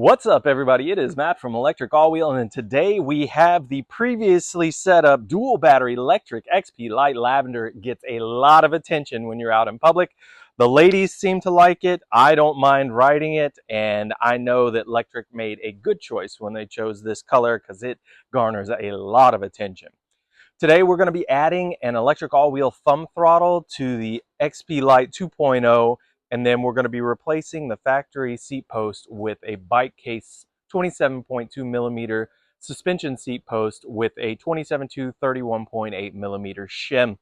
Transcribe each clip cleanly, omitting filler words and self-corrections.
What's up, everybody? It is Matt from ElectricAllWheel, and today we have the previously set up dual battery Lectric XP Lite Lavender. It gets a lot of attention when you're out in public. The ladies seem to like it. I don't mind riding it, and I know that Lectric made a good choice when they chose this color because it garners a lot of attention. Today we're going to be adding an ElectricAllWheel thumb throttle to the XP Lite 2.0, and then we're going to be replacing the factory seat post with a bike case 27.2 millimeter suspension seat post with a 27.2 31.8 millimeter shim.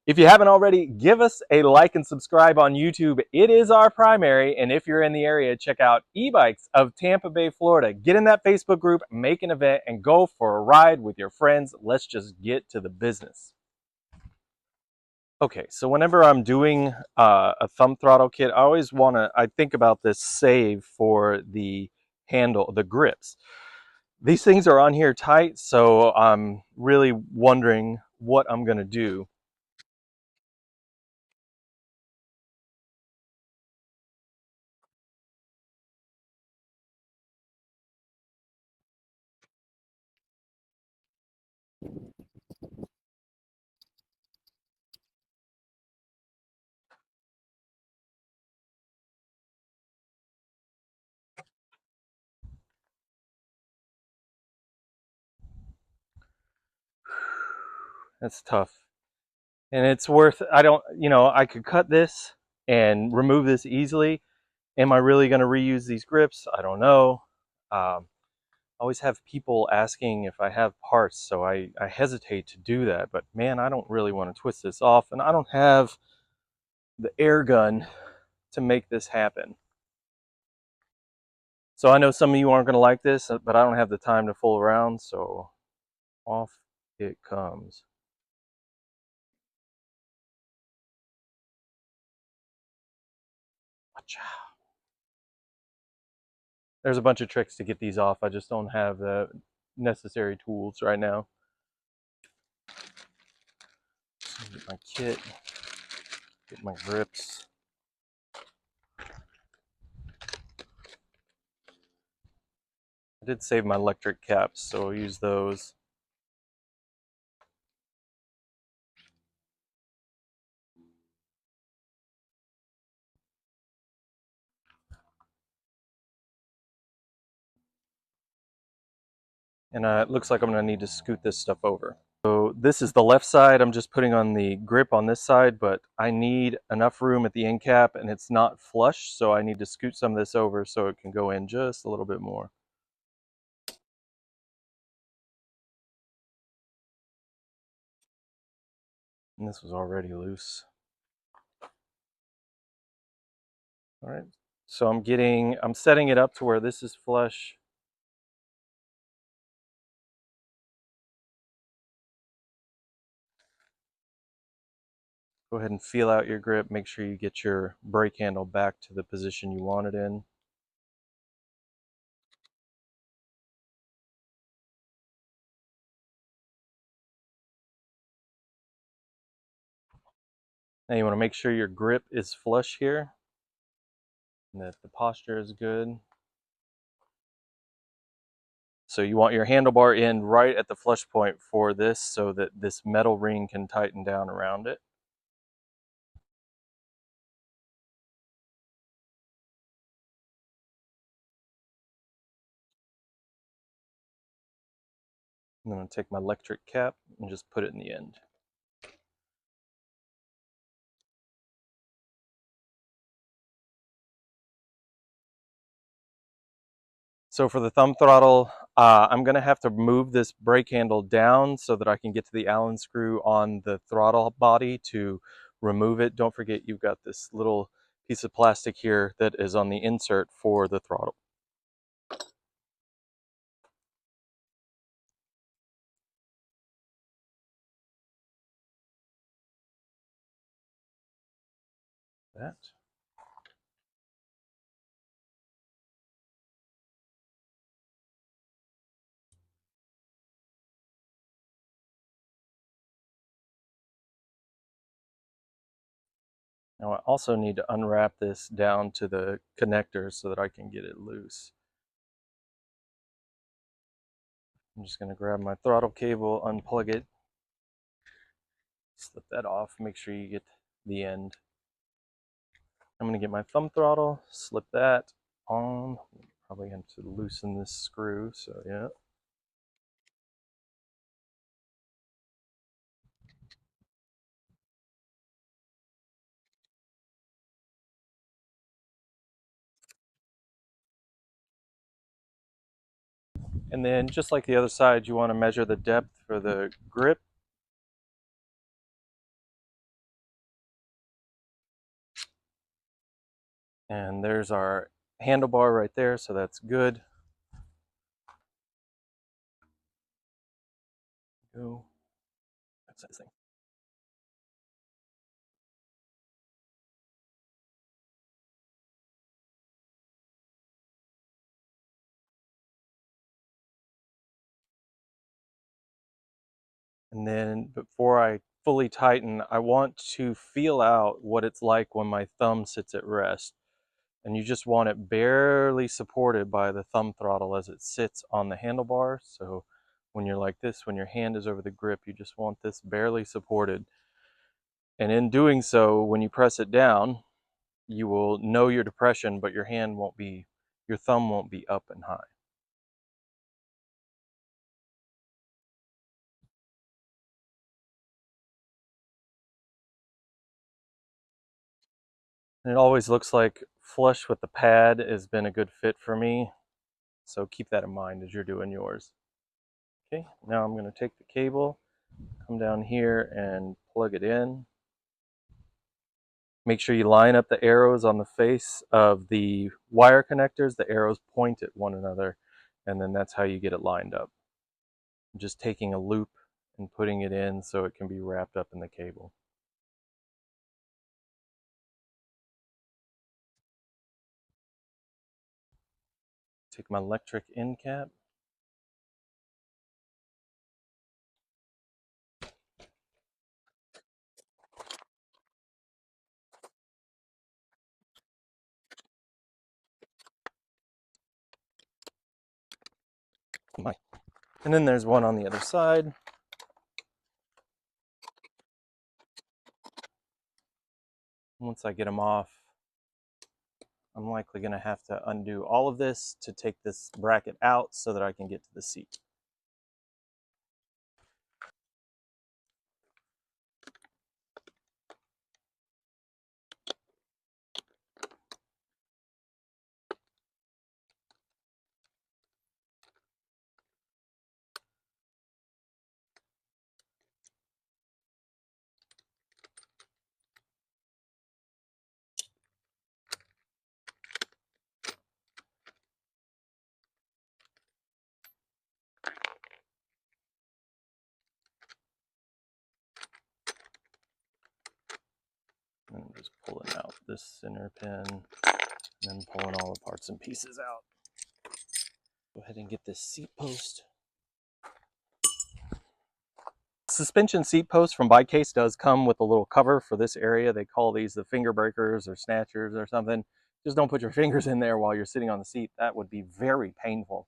If you haven't already, give us a like and subscribe on YouTube. It is our primary, and if you're in the area, check out E-Bikes of Tampa Bay, Florida. Get in that Facebook group, make an event, and go for a ride with your friends. Let's just get to the business. Okay, so whenever I'm doing a thumb throttle kit, I think about this save for the handle, the grips. These things are on here tight, so I'm really wondering what I'm gonna do. That's tough. And it's worth, I could cut this and remove this easily. Am I really going to reuse these grips? I don't know. I always have people asking if I have parts, so I hesitate to do that. But man, I don't really want to twist this off, and I don't have the air gun to make this happen. So I know some of you aren't going to like this, but I don't have the time to fool around, so off it comes. There's a bunch of tricks to get these off. I just don't have the necessary tools right now. Get my kit, get my grips. I did save my electric caps, so I'll use those. And it looks like I'm going to need to scoot this stuff over. So this is the left side. I'm just putting on the grip on this side, but I need enough room at the end cap, and it's not flush, so I need to scoot some of this over so it can go in just a little bit more. And this was already loose. All right, so I'm setting it up to where this is flush. Go ahead and feel out your grip. Make sure you get your brake handle back to the position you want it in. Now you want to make sure your grip is flush here and that the posture is good. So you want your handlebar in right at the flush point for this so that this metal ring can tighten down around it. I'm going to take my electric cap and just put it in the end. So for the thumb throttle, I'm going to have to move this brake handle down so that I can get to the Allen screw on the throttle body to remove it. Don't forget you've got this little piece of plastic here that is on the insert for the throttle. That. Now I also need to unwrap this down to the connector so that I can get it loose. I'm just going to grab my throttle cable, unplug it, slip that off, make sure you get the end. I'm going to get my thumb throttle, slip that on. Probably have to loosen this screw, so yeah. And then just like the other side, you want to measure the depth for the grip. And there's our handlebar right there, so that's good. Go. That's that thing. And then before I fully tighten, I want to feel out what it's like when my thumb sits at rest. And you just want it barely supported by the thumb throttle as it sits on the handlebar. So when you're like this, when your hand is over the grip, you just want this barely supported. And in doing so, when you press it down, you will know your depression, but your thumb won't be up and high. And it always looks like flush with the pad has been a good fit for me. So keep that in mind as you're doing yours. Okay, now I'm going to take the cable, come down here and plug it in. Make sure you line up the arrows on the face of the wire connectors. The arrows point at one another, and then that's how you get it lined up. I'm just taking a loop and putting it in so it can be wrapped up in the cable. Take my Lectric end cap. And then there's one on the other side. Once I get them off, I'm likely going to have to undo all of this to take this bracket out so that I can get to the seat. And I'm just pulling out this center pin and then pulling all the parts and pieces out. Go ahead and get this seat post. Suspension seat post from Bike Case does come with a little cover for this area. They call these the finger breakers or snatchers or something. Just don't put your fingers in there while you're sitting on the seat. That would be very painful.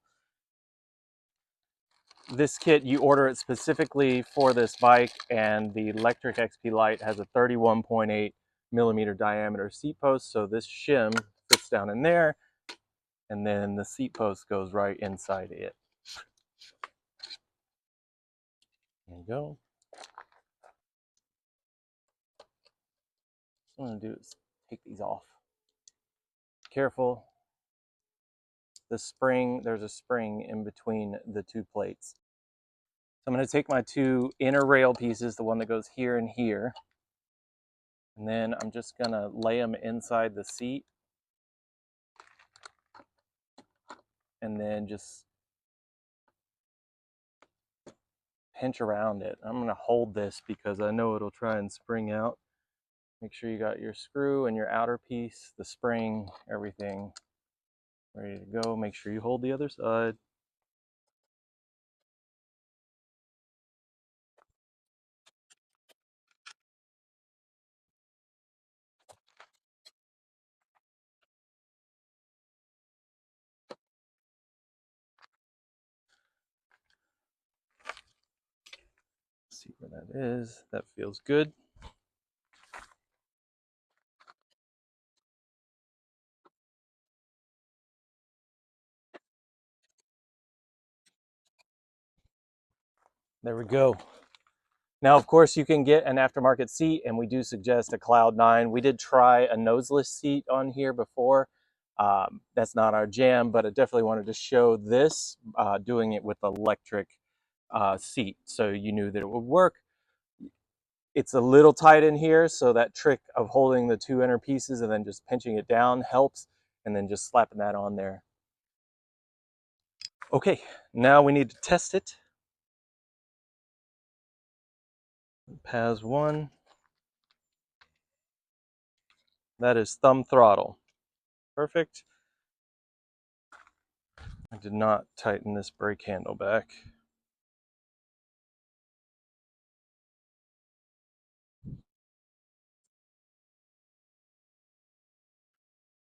This kit, you order it specifically for this bike, and the Lectric XP Lite has a 31.8 millimeter diameter seat post, so this shim fits down in there, and then the seat post goes right inside it. There you go. What I'm gonna do is take these off. Careful. The spring, there's a spring in between the two plates. So I'm going to take my two inner rail pieces, the one that goes here and here, and then I'm just going to lay them inside the seat and then just pinch around it. I'm going to hold this because I know it'll try and spring out. Make sure you got your screw and your outer piece, the spring, everything ready to go. Make sure you hold the other side. that is. That feels good. There we go. Now, of course, you can get an aftermarket seat, and we do suggest a Cloud 9. We did try a noseless seat on here before. That's not our jam, but I definitely wanted to show this, doing it with the Lectric seat, so you knew that it would work. It's a little tight in here, so that trick of holding the two inner pieces and then just pinching it down helps, and then just slapping that on there. Okay, now we need to test it. PAS 1. That is thumb throttle. Perfect. I did not tighten this brake handle back.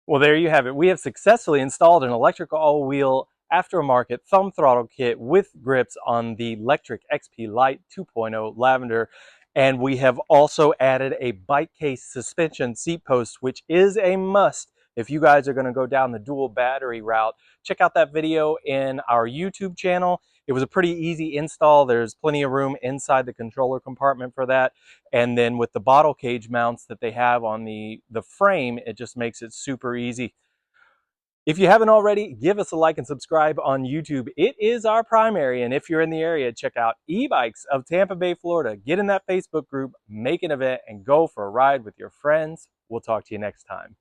Well, there you have it. We have successfully installed an electric all-wheel aftermarket thumb throttle kit with grips on the Lectric XP Lite 2.0 Lavender. And we have also added a bike case suspension seat post, which is a must if you guys are going to go down the dual battery route. Check out that video in our YouTube channel. It was a pretty easy install. There's plenty of room inside the controller compartment for that. And then with the bottle cage mounts that they have on the frame, it just makes it super easy. If you haven't already, give us a like and subscribe on YouTube. It is our primary, and if you're in the area, check out E-Bikes of Tampa Bay, Florida. Get in that Facebook group, make an event, and go for a ride with your friends. We'll talk to you next time.